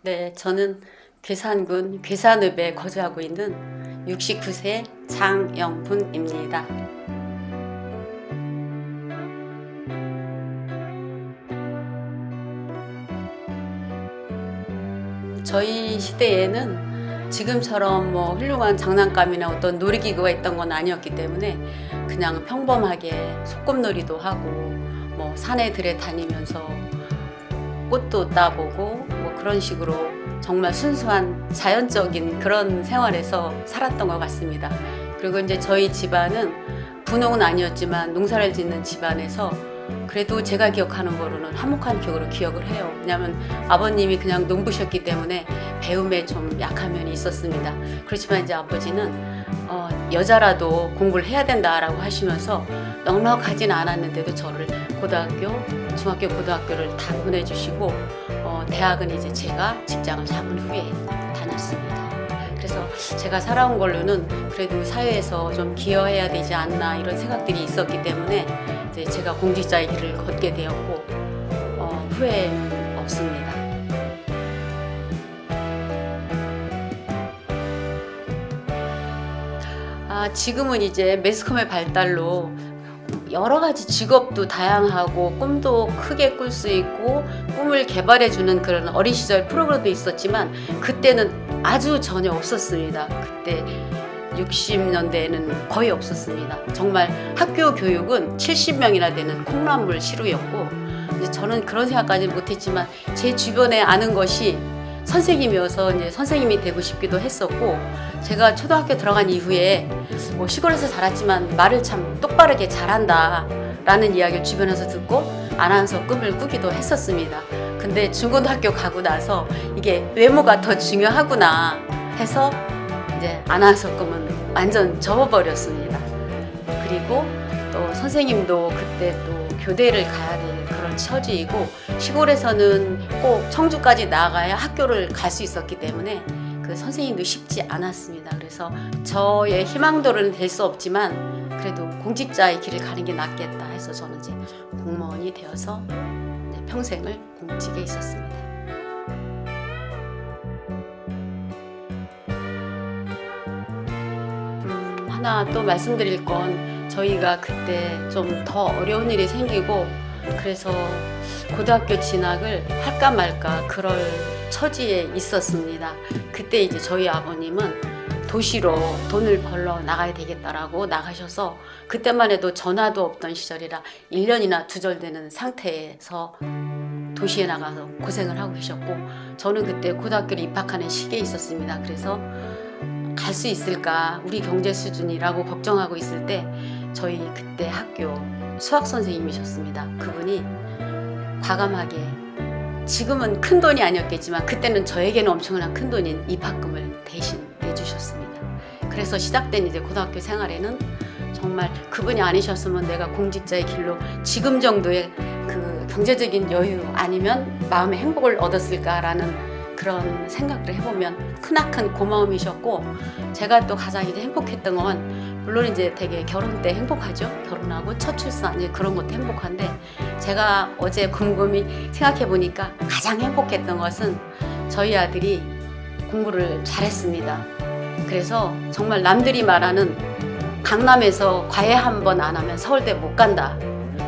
네, 저는 괴산군 괴산읍에 거주하고 있는 69세 장영분입니다. 저희 시대에는 지금처럼 뭐 훌륭한 장난감이나 어떤 놀이기구가 있던 건 아니었기 때문에 그냥 평범하게 소꿉놀이도 하고 뭐 산에 들에 다니면서 꽃도 따보고 뭐 그런 식으로 정말 순수한 자연적인 그런 생활에서 살았던 것 같습니다. 그리고 이제 저희 집안은 분홍은 아니었지만 농사를 짓는 집안에서 그래도 제가 기억하는 거로는 화목한 기억으로 기억을 해요. 왜냐하면 아버님이 그냥 농부셨기 때문에 배움에 좀 약한 면이 있었습니다. 그렇지만 이제 아버지는 여자라도 공부를 해야 된다라고 하시면서 넉넉하진 않았는데도 저를 고등학교, 중학교, 고등학교를 다 보내주시고 대학은 이제 제가 직장을 잡은 후에 다녔습니다. 그래서 제가 살아온 걸로는 그래도 사회에서 좀 기여해야 되지 않나 이런 생각들이 있었기 때문에 이제 제가 공직자의 길을 걷게 되었고 후회는 없습니다. 지금은 이제 매스컴의 발달로 여러 가지 직업도 다양하고 꿈도 크게 꿀 수 있고 꿈을 개발해주는 그런 어린 시절 프로그램도 있었지만 그때는 아주 전혀 없었습니다. 그때 60년대에는 거의 없었습니다. 정말 학교 교육은 70명이나 되는 콩나물 시루였고 저는 그런 생각까지 못했지만 제 주변에 아는 것이 선생님이어서 이제 선생님이 되고 싶기도 했었고 제가 초등학교 들어간 이후에 뭐 시골에서 자랐지만 말을 참 똑바르게 잘한다 라는 이야기를 주변에서 듣고 아나운서 꿈을 꾸기도 했었습니다. 근데 중고등학교 가고 나서 이게 외모가 더 중요하구나 해서 이제 아나운서 꿈은 완전 접어버렸습니다. 그리고 또 선생님도 그때 또 교대를 가야 될 그런 처지이고 시골에서는 꼭 청주까지 나가야 학교를 갈 수 있었기 때문에 그 선생님도 쉽지 않았습니다. 그래서 저의 희망도는 될 수 없지만 그래도 공직자의 길을 가는 게 낫겠다 해서 저는 이제 공무원이 되어서 평생을 공직에 있었습니다. 하나 또 말씀드릴 건 저희가 그때 좀 더 어려운 일이 생기고 그래서 고등학교 진학을 할까 말까 그럴 처지에 있었습니다. 그때 이제 저희 아버님은 도시로 돈을 벌러 나가야 되겠다라고 나가셔서 그때만 해도 전화도 없던 시절이라 1년이나 두절되는 상태에서 도시에 나가서 고생을 하고 계셨고 저는 그때 고등학교를 입학하는 시기에 있었습니다. 그래서 갈 수 있을까 우리 경제 수준이라고 걱정하고 있을 때 저희 그때 학교 수학 선생님이셨습니다. 그분이 과감하게 지금은 큰 돈이 아니었겠지만 그때는 저에게는 엄청난 큰 돈인 입학금을 대신 내주셨습니다. 그래서 시작된 이제 고등학교 생활에는 정말 그분이 아니셨으면 내가 공직자의 길로 지금 정도의 그 경제적인 여유 아니면 마음의 행복을 얻었을까라는 그런 생각을 해보면 크나큰 고마움이셨고 제가 또 가장 이제 행복했던 건 물론 이제 되게 결혼 때 행복하죠. 결혼하고 첫 출산 이제 그런 것도 행복한데 제가 어제 곰곰이 생각해 보니까 가장 행복했던 것은 저희 아들이 공부를 잘했습니다. 그래서 정말 남들이 말하는 강남에서 과외 한 번 안 하면 서울대 못 간다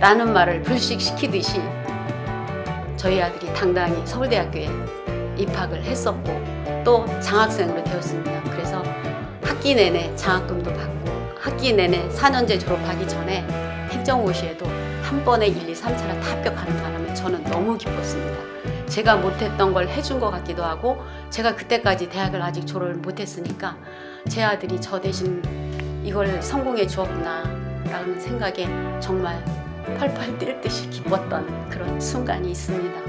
라는 말을 불식시키듯이 저희 아들이 당당히 서울대학교에 입학을 했었고 또 장학생으로 되었습니다. 그래서 학기 내내 장학금도 받고 학기 내내 4년제 졸업하기 전에 행정고시에도 한 번에 1, 2, 3차를 다 합격하는 바람에 저는 너무 기뻤습니다. 제가 못했던 걸 해준 것 같기도 하고 제가 그때까지 대학을 아직 졸업을 못했으니까 제 아들이 저 대신 이걸 성공해 주었구나 라는 생각에 정말 펄펄 뛸 듯이 기뻤던 그런 순간이 있습니다.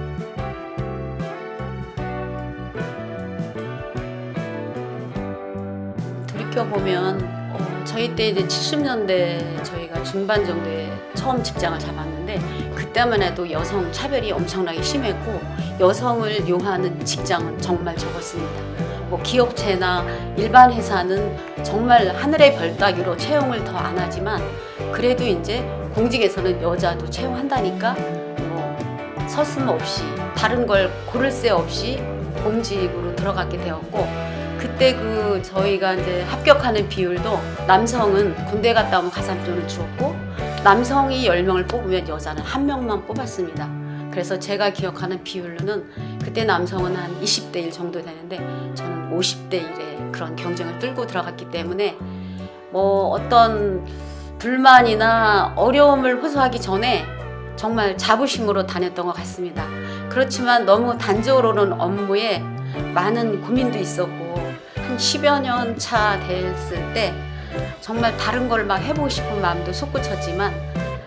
돌이켜보면 저희 때 이제 70년대 저희가 중반 정도에 처음 직장을 잡았는데 그때만 해도 여성 차별이 엄청나게 심했고 여성을 요하는 직장은 정말 적었습니다. 뭐 기업체나 일반 회사는 정말 하늘의 별 따기로 채용을 더 안 하지만 그래도 이제 공직에서는 여자도 채용한다니까 뭐 서슴없이 다른 걸 고를 새 없이 공직으로 들어가게 되었고, 그때 저희가 이제 합격하는 비율도 남성은 군대 갔다 오면 가산점을 주었고, 남성이 10명을 뽑으면 여자는 1명만 뽑았습니다. 그래서 제가 기억하는 비율로는 그때 남성은 한 20대 1 정도 되는데 저는 50대 1의 그런 경쟁을 뚫고 들어갔기 때문에 뭐 어떤 불만이나 어려움을 호소하기 전에 정말 자부심으로 다녔던 것 같습니다. 그렇지만 너무 단조로운 업무에 많은 고민도 있었고, 한 10여 년 차 됐을 때 정말 다른 걸 막 해보고 싶은 마음도 솟구쳤지만,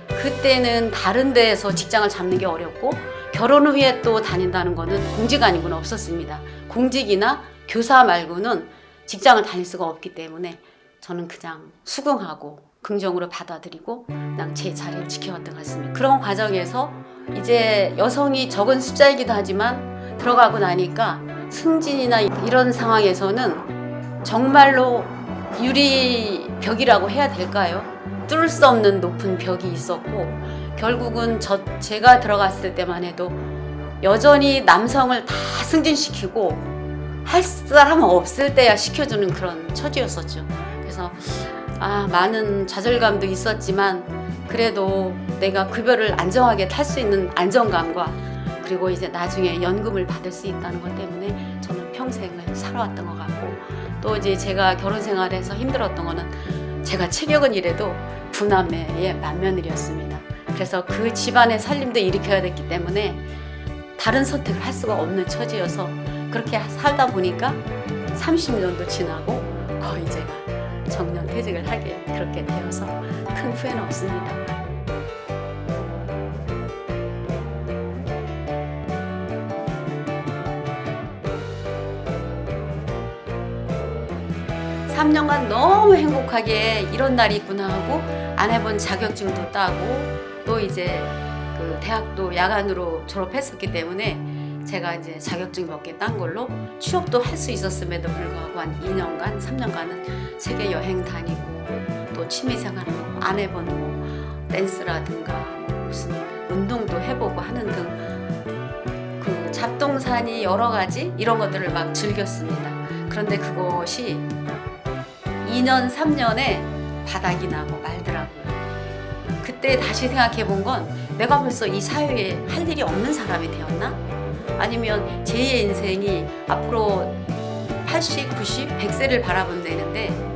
그때는 다른 데에서 직장을 잡는 게 어렵고 결혼 후에 또 다닌다는 거는 공직 아니고는 없었습니다. 공직이나 교사 말고는 직장을 다닐 수가 없기 때문에 저는 그냥 수긍하고 긍정으로 받아들이고 그냥 제 자리를 지켜왔던 것 같습니다. 그런 과정에서 이제 여성이 적은 숫자이기도 하지만 들어가고 나니까 승진이나 이런 상황에서는 정말로 유리벽이라고 해야 될까요? 뚫을 수 없는 높은 벽이 있었고, 결국은 제가 들어갔을 때만 해도 여전히 남성을 다 승진시키고 할 사람 없을 때야 시켜주는 그런 처지였었죠. 그래서 많은 좌절감도 있었지만 그래도 내가 급여를 안정하게 탈 수 있는 안정감과 그리고 이제 나중에 연금을 받을 수 있다는 것 때문에 저는 평생을 살아왔던 것 같고, 또 이제 제가 결혼 생활에서 힘들었던 거는 제가 체격은 이래도 부남매의 맏며느리였습니다. 그래서 그 집안의 살림도 일으켜야 됐기 때문에 다른 선택을 할 수가 없는 처지여서 그렇게 살다 보니까 30년도 지나고 거의 제가 정년퇴직을 하게 그렇게 되어서 큰 후회는 없습니다. 삼 년간 너무 행복하게 이런 날이 있구나 하고 아내분 자격증도 따고, 또 이제 그 대학도 야간으로 졸업했었기 때문에 제가 이제 자격증 몇 개 딴 걸로 취업도 할 수 있었음에도 불구하고 한 2년간, 3년간은 세계 여행 다니고 또 취미생활하고 아내분 뭐 댄스라든가 무슨 운동도 해보고 하는 등 그 잡동사니 여러 가지 이런 것들을 막 즐겼습니다. 그런데 그것이 2년, 3년에 바닥이 나고 말더라고요. 그때 다시 생각해 본 건 내가 벌써 이 사회에 할 일이 없는 사람이 되었나? 아니면 제2의 인생이 앞으로 80, 90, 100세를 바라본다는데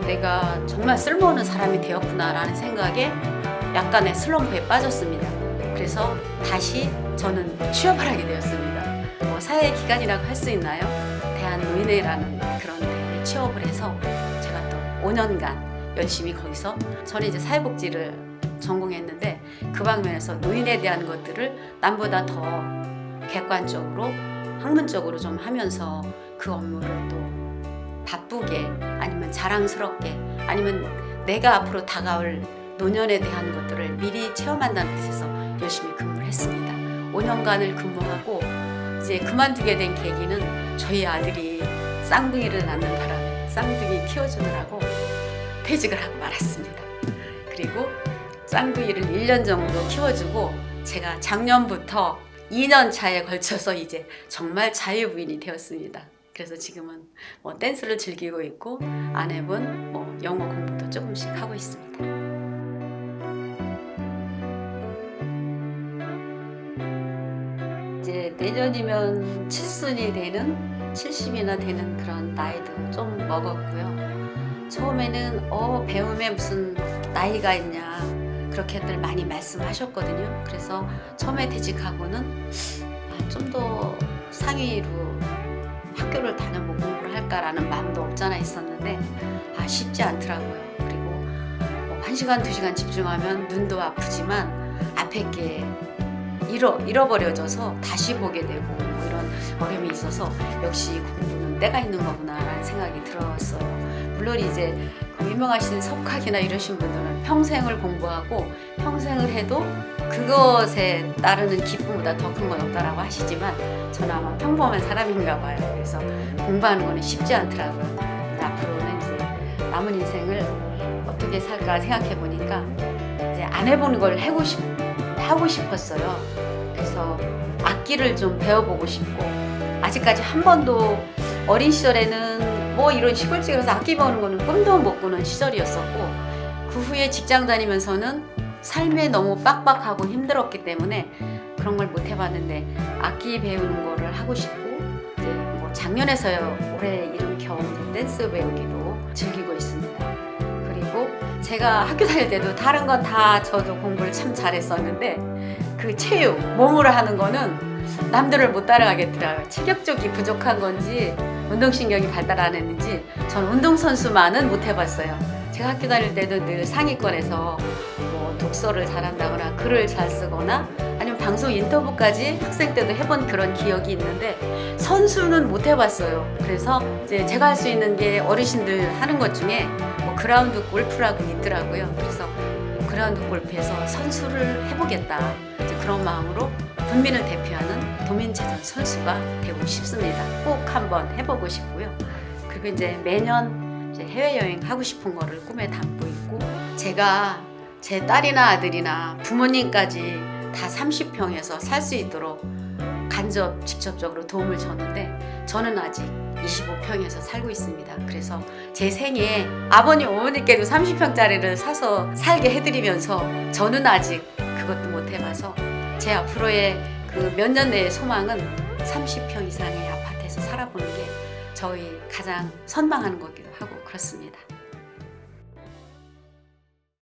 내가 정말 쓸모없는 사람이 되었구나라는 생각에 약간의 슬럼프에 빠졌습니다. 그래서 다시 저는 취업을 하게 되었습니다. 사회 기관이라고 할 수 있나요? 대한노인회라는 그런 데에 취업을 해서 제가 또 5년간 열심히 거기서, 저는 이제 사회복지를 전공했는데 그 방면에서 노인에 대한 것들을 남보다 더 객관적으로 학문적으로 좀 하면서 그 업무를 또 바쁘게 아니면 자랑스럽게 아니면 내가 앞으로 다가올 노년에 대한 것들을 미리 체험한다는 뜻에서 열심히 근무를 했습니다. 5년간을 근무하고 이제 그만두게 된 계기는 저희 아들이 쌍둥이를 낳는 바람에 쌍둥이 키워주느라고 퇴직을 하고 말았습니다. 그리고 쌍둥이를 1년 정도 키워주고 제가 작년부터 2년 차에 걸쳐서 이제 정말 자유부인이 되었습니다. 그래서 지금은 뭐 댄스를 즐기고 있고 아내분 뭐 영어 공부도 조금씩 하고 있습니다. 이제 내년이면 칠순이 되는 70이나 되는 그런 나이도 좀 먹었고요. 처음에는 배움에 무슨 나이가 있냐 그렇게들 많이 말씀하셨거든요. 그래서 처음에 퇴직하고는 좀 더 상위로 학교를 다녀보고 공부를 할까라는 마음도 없잖아 있었는데 쉽지 않더라고요. 그리고 뭐 1시간, 2시간 집중하면 눈도 아프지만 앞에 게 잃어버려져서 다시 보게 되고 뭐 이런 어려움이 있어서 역시 공부는 때가 있는 거구나라는 생각이 들었어요. 물론 이제 유명하신 석학이나 이러신 분들은 평생을 공부하고 평생을 해도 그것에 따르는 기쁨보다 더 큰 건 없다라고 하시지만 저는 아마 평범한 사람인가 봐요. 그래서 공부하는 거는 쉽지 않더라고요. 앞으로는 이제 남은 인생을 어떻게 살까 생각해 보니까 이제 안 해보는 걸 하고 싶었어요. 그래서 악기를 좀 배워보고 싶고 아직까지 한 번도 어린 시절에는 뭐 이런 시골집에 가서 악기 배우는 거는 꿈도 못 꾸는 시절이었었고 그 후에 직장 다니면서는 삶에 너무 빡빡하고 힘들었기 때문에 그런 걸 못 해봤는데 악기 배우는 거를 하고 싶고 이제 뭐 작년에서요 올해 이름 겨우 댄스 배우기도 즐기고 있습니다. 그리고 제가 학교 다닐 때도 다른 건 다 저도 공부를 참 잘했었는데 그 체육, 몸으로 하는 거는 남들을 못 따라가겠더라고요. 체격적이 부족한 건지 운동신경이 발달 안 했는지 전 운동선수만은 못 해봤어요. 제가 학교 다닐 때도 늘 상위권에서 뭐 독서를 잘한다거나 글을 잘 쓰거나 아니면 방송 인터뷰까지 학생 때도 해본 그런 기억이 있는데 선수는 못 해봤어요. 그래서 이제 제가 할 수 있는 게 어르신들 하는 것 중에 뭐 그라운드 골프라고 있더라고요. 그래서 그라운드 골프에서 선수를 해보겠다. 이제 그런 마음으로 군민을 대표하는 도민체전 선수가 되고 싶습니다. 꼭 한번 해보고 싶고요. 그리고 이제 매년 이제 해외여행 하고 싶은 거를 꿈에 담고 있고 제가 제 딸이나 아들이나 부모님까지 다 30평에서 살 수 있도록 직접적으로 도움을 줬는데 저는 아직 25평에서 살고 있습니다. 그래서 제 생에 아버님, 어머니께도 30평짜리를 사서 살게 해드리면서 저는 아직 그것도 못 해봐서 제 앞으로의 그 몇 년 내의 소망은 30평 이상의 아파트에서 살아보는 게 저희 가장 선망하는 거기도 하고 그렇습니다.